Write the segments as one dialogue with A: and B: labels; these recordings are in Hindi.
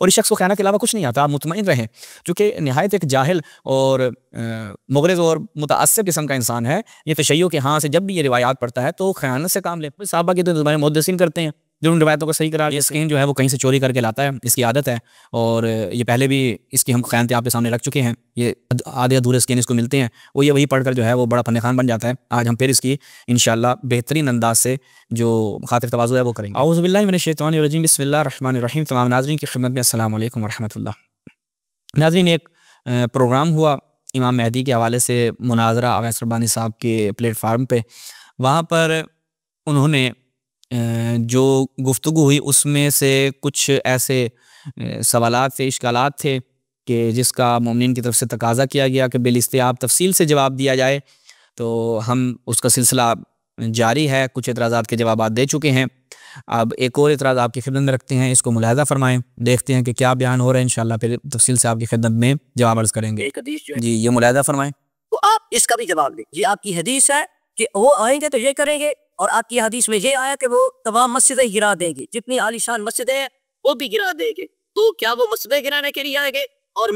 A: और इस शख्स को खयानत के अलावा कुछ नहीं आता। आप मुतमईन रहें, चूँकि नहायत एक जाहिल और मुग़रिज़ और मुतअस्सिब किस्म का इंसान है। ये तशय्युअ के यहाँ से जब भी ये रिवायात पढ़ता है तो खयानत से काम ले। सहाबा के तो ज़माने मुहद्दिसीन करते हैं जो उन रिवायतों को सही करार देते हैं। ये स्कीन जो है वो कहीं से चोरी करके लाता है, इसकी आदत है, और ये पहले भी इसकी हम खयानतें आपके सामने रख चुके हैं। ये आधे अधूरे स्कीन इसको मिलते हैं, वो ये वही पढ़कर जो है वो बड़ा फन खान बन जाता है। आज हम फिर इसकी इंशाअल्लाह बेहतरीन अंदाज से जो खातिर तवाज़ु है वो करेंगे। औज़ु बिल्लाहि मिनश शैतानिर रजीम, बिस्मिल्लाहिर रहमानिर रहीम। तमाम नाज़रीन की खिदमत में अस्सलामु अलैकुम व रहमतुल्लाह। नाज़रीन, एक प्रोग्राम हुआ इमाम मेहदी के हवाले से, मुनाज़रा अवैस रब्बानी साहब के प्लेटफार्म पे। वहाँ पर उन्होंने जो गुफ्तगू हुई उसमें से कुछ ऐसे सवालात थे, इश्कालात थे कि जिसका मोमिनीन की तरफ से तकाज़ा किया गया कि बिलिस्तिआब तफसील से जवाब दिया जाए। तो हम उसका सिलसिला जारी है, कुछ एतराज़ात के जवाबात दे चुके हैं। अब एक और एतराज़ आपकी खिदमत में रखते हैं, इसको मुलाहिज़ा फरमाएं, देखते हैं कि क्या बयान हो रहा है। इंशाअल्लाह फिर तफसील से आपकी खिदमत में जवाब अर्ज़ करेंगे। जी, ये मुलाहिज़ा फरमाएं।
B: तो आप इसका भी जवाब दें। ये आपकी हदीस है कि वो आएंगे तो ये करेंगे, और आपकी हदीस में ये आया कि वो तमाम मस्जिदें गिरा देंगे, जितनी आलीशान मस्जिदें हैं वो भी गिरा देंगे। तो क्या वो मस्जिदें गिराने के लिए आएंगे? और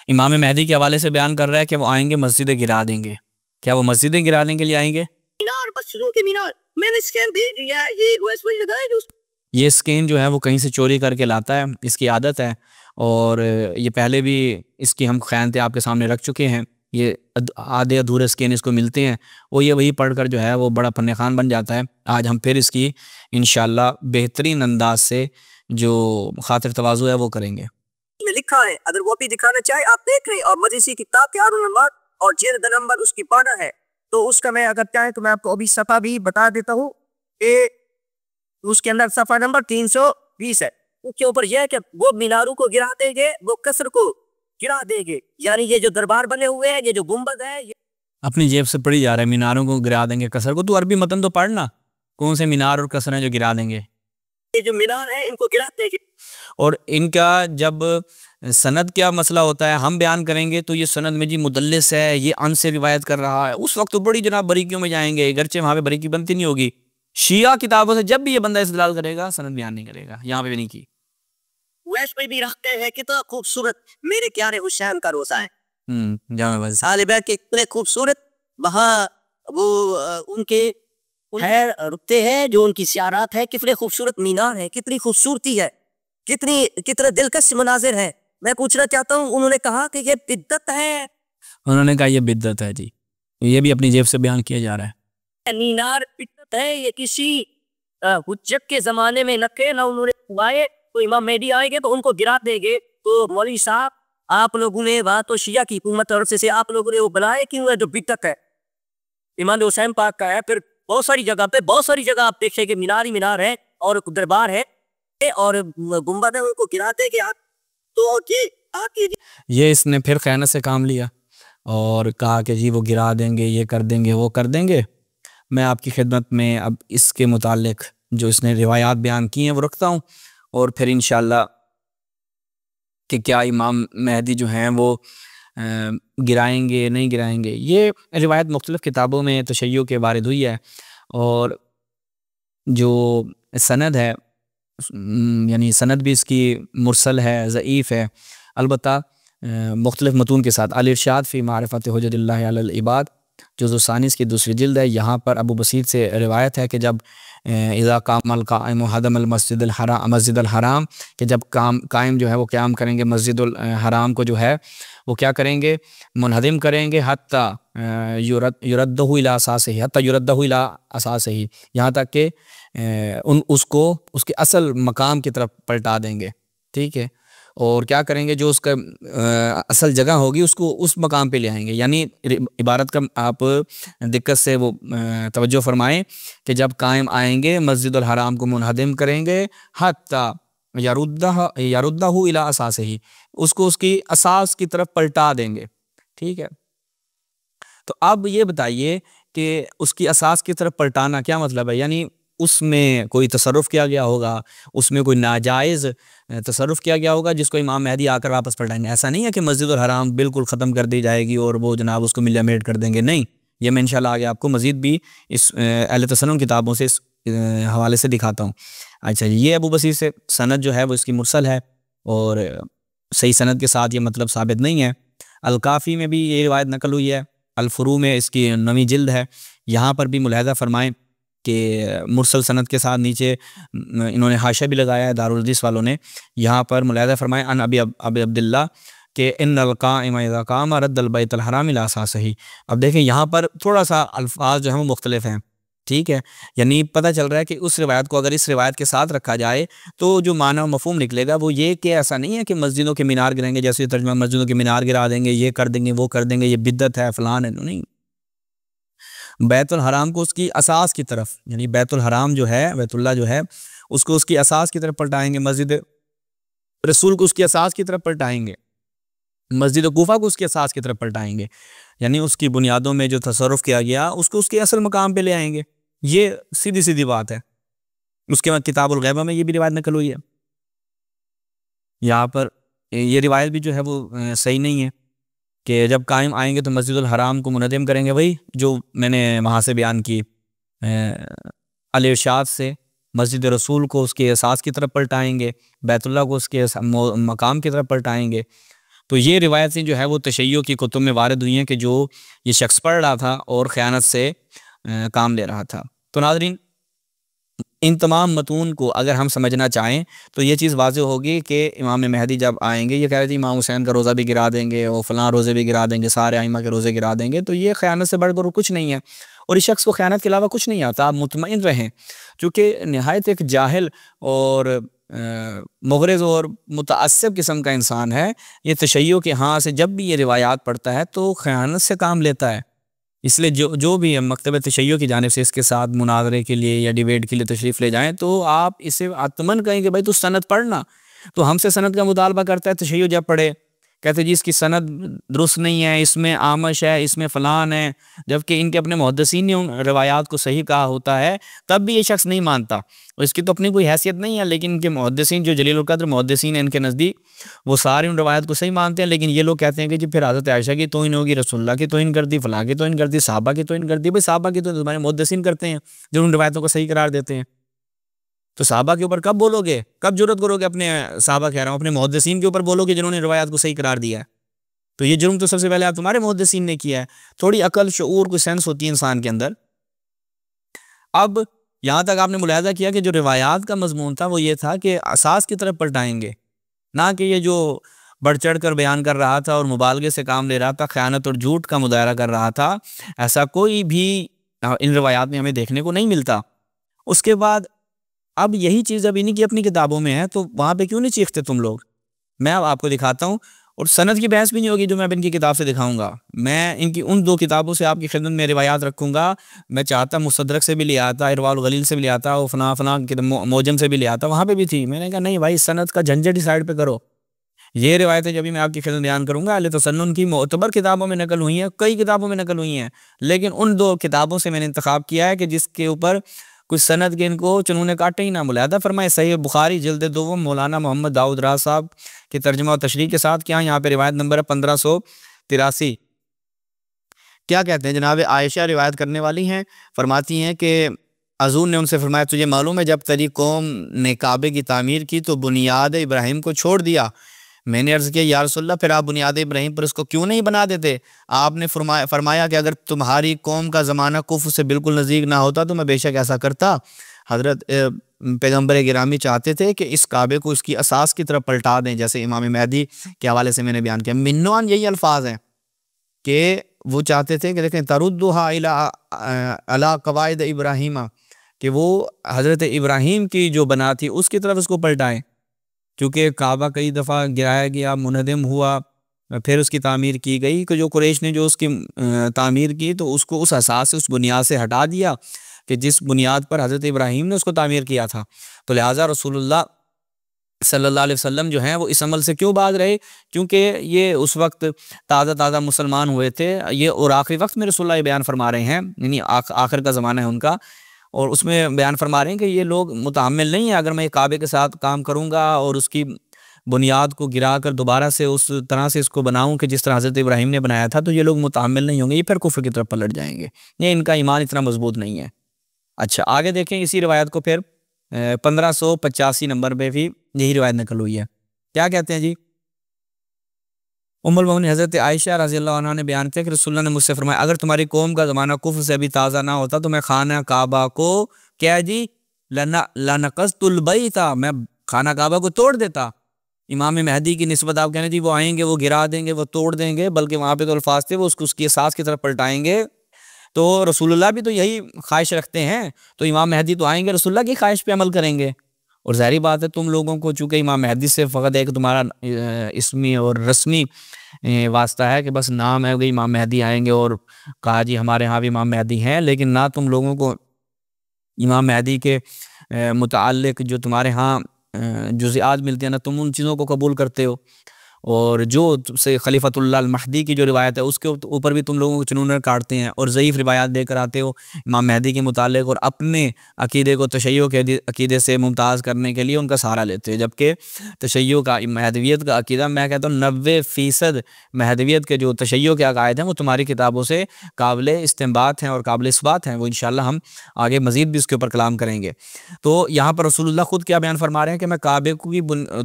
A: इमाम मेहदी के हवाले से बयान कर रहा है कि वो आएंगे मस्जिदें गिरा देंगे। क्या वो मस्जिदें गिराने के लिए आएंगे?
B: मीनार, मस्जिदों के मीनार मैंने स्कैन भेज दिया है, ये वैसे वही लगाया जो
A: ये स्कैन जो है वो कहीं से चोरी करके लाता है, इसकी आदत है, और ये पहले भी इसकी हम खयानतें आपके सामने रख चुके हैं। ये आधे अधूरे स्कैन इसको मिलते हैं, वो ये वही पढ़कर जो है वो बड़ा फन खान बन जाता है। आज हम फिर इसकी इंशाअल्लाह बेहतरीन अंदाज से जो खातिर तवाज़ु है वो करेंगे।
B: में लिखा है, अगर वो भी दिखाना चाहे आप देख रहे, और मजीसी किताब के आरुल नंबर और जिल्द नंबर उसकी पाना है, तो उसका मैं अगर चाहे तो मैं आपको अभी सफ़ा भी बता देता हूँ कि उसके अंदर सफ़ा नंबर 320 है। उसके ऊपर यह है कि वो मीनारों को गिरा देंगे, वो कसर को गिरा देंगे। यानी ये जो दरबार बने हुए हैं, ये जो गुंबद है, ये
A: अपनी जेब से पढ़ी जा रहा है, मीनारों को गिरा देंगे, कसर को। तू अरबी मतन तो पढ़ना, कौन से मीनार और कसर हैं जो गिरा देंगे?
B: ये जो मीनार है इनको गिरा देंगे।
A: और इनका जब सनद क्या मसला होता है हम बयान करेंगे तो ये सनद में जी मुदल्लिस है, ये अन से रिवायत कर रहा है, उस वक्त तो बड़ी जनाब बारीकियों में जाएंगे, गरचे वहाँ पे बारीकी बनती नहीं होगी। शिया किताबों से जब भी ये बंदा इस्तेदलाल करेगा सनद बयान नहीं करेगा, यहाँ पे भी नहीं की।
B: वैसे भी रखते हैं कितना खूबसूरत मेरे प्यारे हुसैन का रोज़ा है।
A: जामे बस
B: साले बैठ के इतने खूबसूरत वहाँ वो उनके है रुकते हैं, जो उनकी सियारात है, कितने खूबसूरत मीनार है, कितनी खूबसूरती है, कितने दिलकश मनाजिर है। मैं पूछना चाहता हूँ, उन्होंने कहा कि ये बिद्दत है।
A: उन्होंने कहा ये बिद्दत है जी, ये भी अपनी जेब से बयान किया जा रहा है।
B: मीनार बिद्दत है, ये किसी हुज्जत के जमाने में नके ना उन्होंने हुआए, तो इमाम मेहदी आएंगे तो उनको गिरा देंगे। तो मौलवी साहब, आप लोगों ने वहाँ तो शिया की हुकूमत तरफ से आप लोगों ने वो बनाए क्यों है जो बिद्दत है, इमाम हुसैन पाक का है। फिर बहुत सारी जगह आप देखेंगे मीनार ही मीनार है और दरबार है और गुंबद है, उनको गिरा देंगे आप। तो
A: ये इसने फिर खयानत से काम लिया और कहा कि जी वो गिरा देंगे, ये कर देंगे, वो कर देंगे। मैं आपकी खिदमत में अब इसके मुतालिक जो इसने रिवायात बयान की हैं वो रखता हूँ, और फिर इंशाअल्लाह कि क्या इमाम मेहदी जो हैं वो गिराएंगे नहीं गिराएंगे। ये रिवायत मुख्तलिफ़ किताबों में तशय्युअ के वारिद हुई है, और जो सनद है यानी सनद भी इसकी मुरसल है, ज़ईफ़ है, अलबत्ता मुख्तलिफ़ मतून के साथ। अल-इरशाद फ़ी मारिफ़त हुज्जतिल्लाहि अलल इबाद जुज़्उ सानिस की दूसरी जिल्द है। यहाँ पर अबू बसीर से रिवायत है कि जब इज़ा कामल काइम हदमल मस्जिदुल हराम, कि जब कायम जो है वो क़याम करेंगे मस्जिदुल हराम को जो है वो क्या करेंगे, मुनहदिम करेंगे, हत्ता युरद्दहु इला असासिही, हत्ता युरद्दहु इला असासिही, यहाँ तक कि उसको उसके असल मकाम की तरफ पलटा देंगे। ठीक है, और क्या करेंगे, जो उसका असल जगह होगी उसको उस मकाम पे ले आएंगे। यानी इबारत का आप दिक्कत से वो तवज्जो फरमाएं कि जब कायम आएंगे मस्जिदुल हराम को मुनहदिम करेंगे, हत्ता यरुद्दहु इला असासिही, उसको उसकी असास की तरफ पलटा देंगे। ठीक है, तो अब ये बताइए कि उसकी असास की तरफ पलटाना क्या मतलब है? यानी उसमें कोई तसर्रुफ़ किया गया होगा, उसमें कोई नाजायज़ तसर्रुफ़ किया गया होगा जिसको इमाम मेहदी आकर वापस पलटाएंगे। ऐसा नहीं है कि मस्जिदुल हराम बिल्कुल ख़त्म कर दी जाएगी और वो जनाब उसको मिलिया-मेट कर देंगे, नहीं। ये मैं इंशाल्लाह आगे आपको मज़ीद भी इस अहले तसन्नुन किताबों से इस हवाले से दिखाता हूँ। अच्छा, ये अबू बसीर से सनद जो है वो इसकी मुरसल है, और सही सनद के साथ ये मतलब साबित नहीं है। अल-काफ़ी में भी ये रिवायत नकल हुई है, अल-फ़ुरू में इसकी 9वीं जिल्द है, यहाँ पर भी मुलाहिज़ा फ़रमाएँ कि मुरसल सनद के साथ नीचे इन्होंने हाशिया भी लगाया है दारुल हदीस वालों ने, यहाँ पर मुलाहिज़ा फ़रमाएँ अन अबी अब्दुल्लाह के इन्नल क़ाइम इज़ा क़ाम रद्दल बैतल हराम इला असासिही। अब देखें यहाँ पर थोड़ा सा अल्फ़ाज़ जो हैं वो मुख्तलिफ हैं, ठीक है, यानी पता चल रहा है कि उस रिवायत को अगर इस रिवायत के साथ रखा जाए तो जो माना मफ़हूम निकलेगा वो ये कि ऐसा नहीं है कि मस्जिदों के मीनार गिराएंगे, जैसे तर्जुमा मस्जिदों के मीनार गिरा देंगे, ये कर देंगे, वो कर देंगे, ये बिद्दत है, फ़लान है, नहीं। बैतुल हराम को उसकी असास की तरफ, यानी बैतुल हराम जो है, बैतुल्लाह जो है, उसको उसकी असास की तरफ पलटाएंगे, मस्जिद रसूल को उसकी असास की तरफ पलटाएंगे, मस्जिद कूफा को उसकी असास की तरफ पलटाएंगे, यानी उसकी बुनियादों में जो तसर्रुफ़ किया गया उसको उसके असल मकाम पे ले आएंगे। ये सीधी सीधी बात है। उसके बाद किताबुल गैबा में ये भी रिवायत नकल हुई है। यहाँ पर ये रिवायत भी जो है वो सही नहीं है कि जब कायम आएंगे तो मस्जिदुल हराम को मुनज़्ज़म करेंगे, वही जो मैंने वहाँ से बयान की अल इरशाद से, मस्जिद रसूल को उसके असास की तरफ पलटाएंगे, बैतुल्लाह को उसके मकाम की तरफ पलटाएंगे। तो ये रिवायतें जो है वो तशय्युअ की कुतुब में वारिद हुई हैं कि जो ये शख्स पढ़ रहा था और ख़यानत से काम ले रहा था। तो नाज़रीन, इन तमाम मतून को अगर हम समझना चाहें तो ये चीज़ वाज़ेह होगी कि इमाम महदी जब आएंगे, ये कह रहे थे इमाम हुसैन का रोज़ा भी गिरा देंगे और फ़लाँ रोज़े भी गिरा देंगे, सारे आइमा के रोज़े गिरा देंगे, तो ये ख़यानत से बढ़कर कुछ नहीं है और इस शख्स को ख़यानत के अलावा कुछ नहीं आता। आप मुतमईन रहें, चूँकि नहायत एक जाहिल और मुग़रिज़ और मुतअस्सिब किस्म का इंसान है, ये तशय्युअ के यहाँ से जब भी ये रिवायात पढ़ता है तो ख़यानत से काम लेता है। इसलिए जो भी मकतब तशय्युअ की जानिब से इसके साथ मुनाज़रे के लिए या डिबेट के लिए तशरीफ़ ले जाएँ तो आप इसे आत्मन कहें कि भाई तू सनद पढ़ना, तो हमसे सनद का मुतालबा करता है तशय्युअ जब पढ़े, कहते जी इसकी सनद दुरुस्त नहीं है, इसमें आमश है, इसमें फ़लान है, जबकि इनके अपने मुहद्दिसीन ने उन रवायात को सही कहा होता है, तब भी ये शख्स नहीं मानता और इसकी तो अपनी कोई हैसियत नहीं है। लेकिन इनके मुहद्दिसीन जो जलीलुल क़द्र मुहद्दिसीन हैं इनके नज़दीक, वो सारे उन रवायात को सही मानते हैं। लेकिन ये लोग कहते हैं कि जी फिर हज़रत आयशा की तौहीन होगी, रसूलुल्लाह की तौहीन कर दी, फ़लाँ की तौहीन कर दी, सहाबा की तौहीन कर दी। भाई सहाबा की तो तुम्हारे मुहद्दिसीन करते हैं जो उन रवायतों को सही करार देते हैं, तो सहाबा के ऊपर कब बोलोगे, कब जुर्रत करोगे अपने सहाबा कह रहा हूँ अपने मुहद्दिसीन के ऊपर बोलोगे जिन्होंने रवायात को सही करार दिया है। तो ये जुर्म तो सबसे पहले आप तुम्हारे मुहद्दिसीन ने किया है। थोड़ी अकल, शऊर, कोई सेंस होती है इंसान के अंदर। अब यहाँ तक आपने मुलाहिज़ा किया कि जो रिवायात का मजमून था वो ये था कि असास की तरफ पलटाएंगे, ना कि ये जो बढ़ चढ़ कर बयान कर रहा था और मुबालगे से काम ले रहा था, ख़यानत और झूठ का मुदायरा कर रहा था, ऐसा कोई भी इन रिवायात में हमें देखने को नहीं मिलता। उसके बाद अब यही चीज़ अब इन्हीं की अपनी किताबों में है, तो वहाँ पे क्यों नहीं चीखते तुम लोग? मैं अब आपको दिखाता हूँ और सनद की बहस भी नहीं होगी जो मैं अब इनकी किताब से दिखाऊंगा। मैं इनकी उन 2 किताबों से आपकी खिदमत में रिवायात रखूँगा। मैं चाहता मुस्तदरक से भी ले आता, इरवाउल गलील से भी ले आता और फ़लाँ फ़लाँ मोजम से भी ले आता, वहाँ पे भी थी। मैंने कहा नहीं भाई, सनद का झंझट ही साइड पे करो। ये रिवायतें जब भी मैं आपकी खिदमत बयान करूँगा अहले तसन्नुन की मोतबर किताबों में नकल हुई हैं, कई किताबों में नकल हुई हैं, लेकिन उन 2 किताबों से मैंने इंतखाब किया है कि जिसके ऊपर कुछ सनद के इनको चुनूने काटे ही ना। मुलाहिज़ा फरमाए सहीह बुखारी जिल्द 2 मौलाना मोहम्मद दाऊद राज साहब के तर्जुमा और तशरीह के साथ क्या, यहाँ पे रिवायत नंबर है 1583। क्या कहते हैं जनाब आयशा रिवायत करने वाली हैं, फरमाती हैं कि अज़ून ने उनसे फरमाया तुझे मालूम है जब तेरी कौम ने काबे की तामीर की तो बुनियाद इब्राहिम को छोड़ दिया। मैंने अर्ज़ किया या रसूलल्लाह फिर आप बुनियाद इब्राहिम पर उसको क्यों नहीं बना देते? आपने फरमाया कि अगर तुम्हारी कौम का ज़माना कुफ्र से बिल्कुल नज़दीक ना होता तो मैं बेशक ऐसा करता। हज़रत पैगम्बर गिरामी चाहते थे कि इस काबे को इसकी असास की तरफ पलटा दें, जैसे इमाम महदी के हवाले से मैंने बयान किया। मिन्नवान यही अल्फाज हैं कि वो चाहते थे कि देखें तरुद्दुहा इला अला कवाइद इब्राहिमा, कि वो हज़रत इब्राहिम की जो बना थी उसकी तरफ उसको पलटाएँ, क्योंकि काबा कई दफ़ा गिराया गया, मुनहदम हुआ, फिर उसकी तामीर की गई कि जो कुरैश ने जो उसकी तामीर की तो उसको उस असास से, उस बुनियाद से हटा दिया कि जिस बुनियाद पर हज़रत इब्राहीम ने उसको तामीर किया था। तो लिहाजा रसूलुल्लाह सल्लल्लाहु अलैहि वसल्लम जो हैं वो इस अमल से क्यों भाग रहे? क्योंकि ये उस वक्त ताज़ा मुसलमान हुए थे, ये और आखिरी वक्त में रसूलुल्लाह बयान फरमा रहे हैं, यानी आखिर का ज़माना है उनका, और उसमें बयान फरमा रहे हैं कि ये लोग मुतहम्मिल नहीं है अगर मैं काबे के साथ काम करूँगा और उसकी बुनियाद को गिरा कर दोबारा से उस तरह से इसको बनाऊँ कि जिस तरह हज़रत इब्राहीम ने बनाया था, तो ये लोग मुतहम्मिल नहीं होंगे, ये फिर कुफ्र की तरफ पलट जाएंगे, ये इनका ईमान इतना मजबूत नहीं है। अच्छा आगे देखें इसी रिवायत को, फिर 1585 नंबर पे भी यही रिवायत नकल हुई है। क्या कहते हैं जी, उम्मुल मोमिनीन हज़रत आयशा रज़ियल्लाहु अन्हा ने बयान किया कि रसूलुल्लाह ने मुझसे फरमाया, अगर तुम्हारी कौम का ज़माना कुफ्र से अभी ताज़ा ना होता तो मैं खाना काबा को क्या है जी, लनक़ज़्तुल बैता, मैं खाना काबा को तोड़ देता। इमाम महदी की निस्बत आप कहने जी वो आएंगे, वो गिरा देंगे, वो तोड़ देंगे, बल्कि वहाँ पे तो अल्फाज थे वो उसको उसकी एहसास की तरफ पलटाएंगे। तो रसूलुल्लाह भी तो यही ख्वाहिश रखते हैं, तो इमाम महदी तो आएंगे रसूलुल्लाह की ख्वाहिश पे अमल करेंगे। और ज़ाहिर बात है तुम लोगों को चूँकि इमाम महदी से फ़कत एक तुम्हारा इसमी और रस्मी वास्ता है कि बस नाम है कि इमाम महदी आएंगे, और कहा जी हमारे यहाँ भी इमाम महदी हैं, लेकिन ना तुम लोगों को इमाम महदी के मुताल्लिक जो तुम्हारे यहाँ जुज़ियात मिलते हैं ना, तुम उन चीज़ों को कबूल करते हो। और जो से खलीफतुल्लाह महदी की जो रिवायत है उसके ऊपर भी तुम लोगों को चुनून काटते हैं और ज़ईफ़ रिवायात देकर आते हो इमाम महदी के मुतालिक, और अपने अकीदे को तशय्यो के अकीदे से मुमताज़ करने के लिए उनका सहारा लेते हो। जबकि तशय्यो का, महदवियत का अकीदा, मैं कहता हूँ 90% महदवियत के जो तशय्यो के अकायद हैं वो तुम्हारी किताबों से काबिल इस्तिंबात हैं और काबिल इस्बात हैं। वो इंशाअल्लाह हम आगे मज़ीद भी उसके ऊपर कलाम करेंगे। तो यहाँ पर रसूलुल्लाह खुद क्या बयान फरमा रहे हैं कि मैं काबे को भी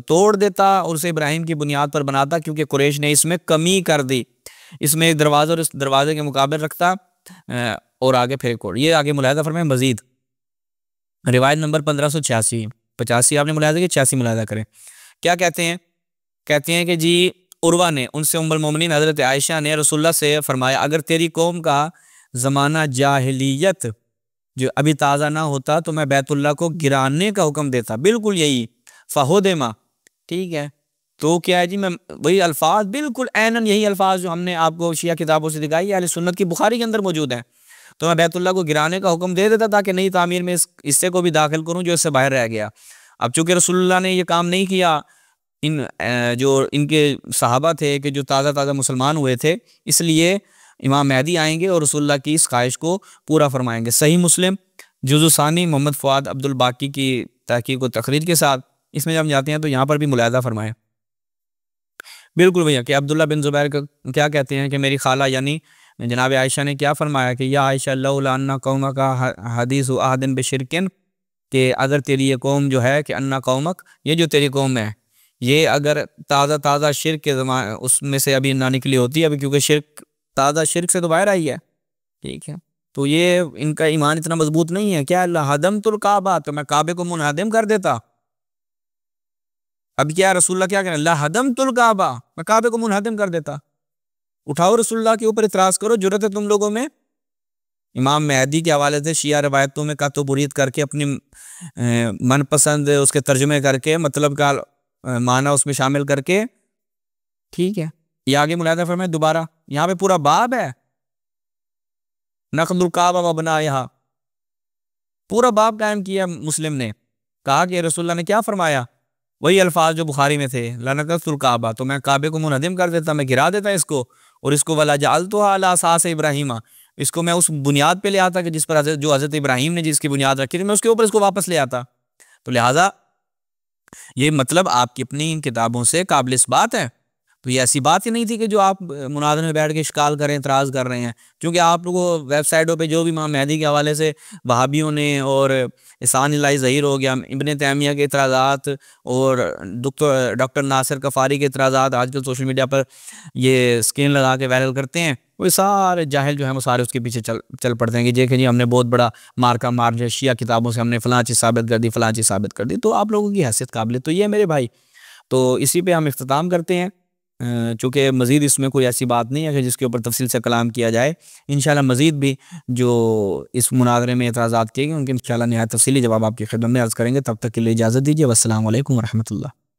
A: तोड़ देता और उसे इब्राहिम की बुनियाद पर बनाता, क्योंकि कुरैश ने इसमें कमी कर दी, इसमें एक दरवाज़ा और इस दरवाजे के मुकाबले रखता, और आगे फिर एक और। ये आगे मुलाहिज़ा फरमाएं मजीद, रिवायत नंबर 1586, 85 आपने मुलाहिज़ा किया, 86 मुलाहिज़ा करें। क्या कहते हैं, कहते हैं कि जी उर्वा ने उनसे उम्मुल मोमिनीन हज़रत आयशा ने रसूलुल्लाह से फरमाया, अगर तेरी कौम का ज़माना जाहिलियत जो अभी ताज़ा ना होता तो मैं बैतुल्लाह को गिराने का हुक्म देता। बिल्कुल यही फ़होदेमा, ठीक है। तो क्या है जी, मैं वही अल्फाज बिल्कुल ऐनन यही अल्फाज जो हमने आपको शिया किताबों से दिखाई अहले सुन्नत की बुखारी के अंदर मौजूद हैं। तो मैं बैतुल्लाह को गिराने का हुक्म दे देता ताकि नई तामीर में इस हिस्से को भी दाखिल करूँ जो इससे बाहर रह गया। अब चूँकि रसूलुल्लाह ने ये काम नहीं किया, इन जो इनके सहाबा थे कि जो ताज़ा ताज़ा मुसलमान हुए थे, इसलिए इमाम महदी आएंगे और रसूलुल्लाह की इस ख्वाहिश को पूरा फरमाएंगे। सही मुस्लिम जुज़ु सानी मोहम्मद फ़ुआद अब्दुल बाकी की तहकीक व तकरीर के साथ इसमें जब हम जाते हैं तो यहाँ पर भी मुलाहिज़ा फरमाएं। बिल्कुल भैया कि अब्दुल्ला बिन ज़ुबैर का क्या कहते हैं कि मेरी खाला यानी जनाब आयशा ने क्या फरमाया कि या आयशा लौला अन्ना कौमक का हदीस अहदिन बिशिरकिन, कि अगर तेरी ये कौम जो है कि अन्ना कौमक, ये जो तेरी कौम है ये अगर ताज़ा ताज़ा शिरक के ज़माने उसमें से अभी ना निकली होती, अभी क्योंकि शिरक ताज़ा शिरक से तो बाहर आई है, ठीक है, तो ये इनका ईमान इतना मजबूत नहीं है। क्या हदम तुल काबा, तो मैं काबे को मुनहदम कर देता। अब क्या रसूलुल्लाह क्या करें, ला हदम तुल काबा, मैं काबे को मुनहदम कर देता। उठाओ रसूलुल्लाह के ऊपर इतराज़ करो, जुर्रत है तुम लोगों में। इमाम महदी के हवाले से शिया रवायतों में कातो बुरीत करके अपनी मनपसंद उसके तर्जुमे करके मतलब का माना उसमें शामिल करके, ठीक है। ये आगे मुलाहिज़ा फरमाएं दोबारा, यहाँ पे पूरा बाब है नक़दुल काबा व बनाहा, पूरा बाब कायम किया मुस्लिम ने। कहा कि रसूलुल्लाह ने क्या फरमाया, वही अल्फाज जो बुखारी में थे, लनक़ज़्तुल काबा, तो मैं काबे को मुनहदिम कर देता, मैं गिरा देता इसको, और इसको वला जअलतुहा अला असास इब्राहीमा, इसको मैं उस बुनियाद पे ले आता कि जिस पर जो हज़रत इब्राहीम ने जिसकी बुनियाद रखी थी, मैं उसके ऊपर इसको वापस ले आता। तो लिहाजा ये मतलब आपकी अपनी इन किताबों से काबिल इस बात है। तो ये ऐसी बात ही नहीं थी कि जो आप मुनाज़रे में बैठ के इश्काल करें, इतराज़ कर रहे हैं, क्योंकि आप लोगों वेबसाइटों पे जो भी इमाम महदी के हवाले से वहाबियों ने और एहसान इलाही ज़हीर हो गया, इब्न तैमिया के इतराज़ात और डॉक्टर नासिर कफ़ारी के इतराज़ात आजकल सोशल मीडिया पर ये स्क्रीन लगा के वायरल करते हैं, वो सारे जाहिल जो है वो सारे उसके पीछे चल पड़ते हैं कि देखिए जी हमने बहुत बड़ा मार्का मार दिया, शिया किताबों से हमने फ़लाँ चीज़ साबित कर दी, फ़लाँ चीज़ साबित कर दी। तो आप लोगों की हैसियत काबिल तो ये मेरे भाई, तो इसी पे हम इख्तिताम करते हैं। चूँकि मज़ीद इसमें कोई ऐसी बात नहीं है कि जिसके ऊपर तफसील से कलाम किया जाए। इंशाल्लाह मज़ीद भी जो इस मुनाज़रे में एतराज़ात किए गए उनके इंशाल्लाह निहायत तफसीली जवाब आपकी खिदमत में अर्ज़ करेंगे। तब तक के लिए इजाज़त दीजिए। वस्सलामु अलैकुम व रहमतुल्लाह।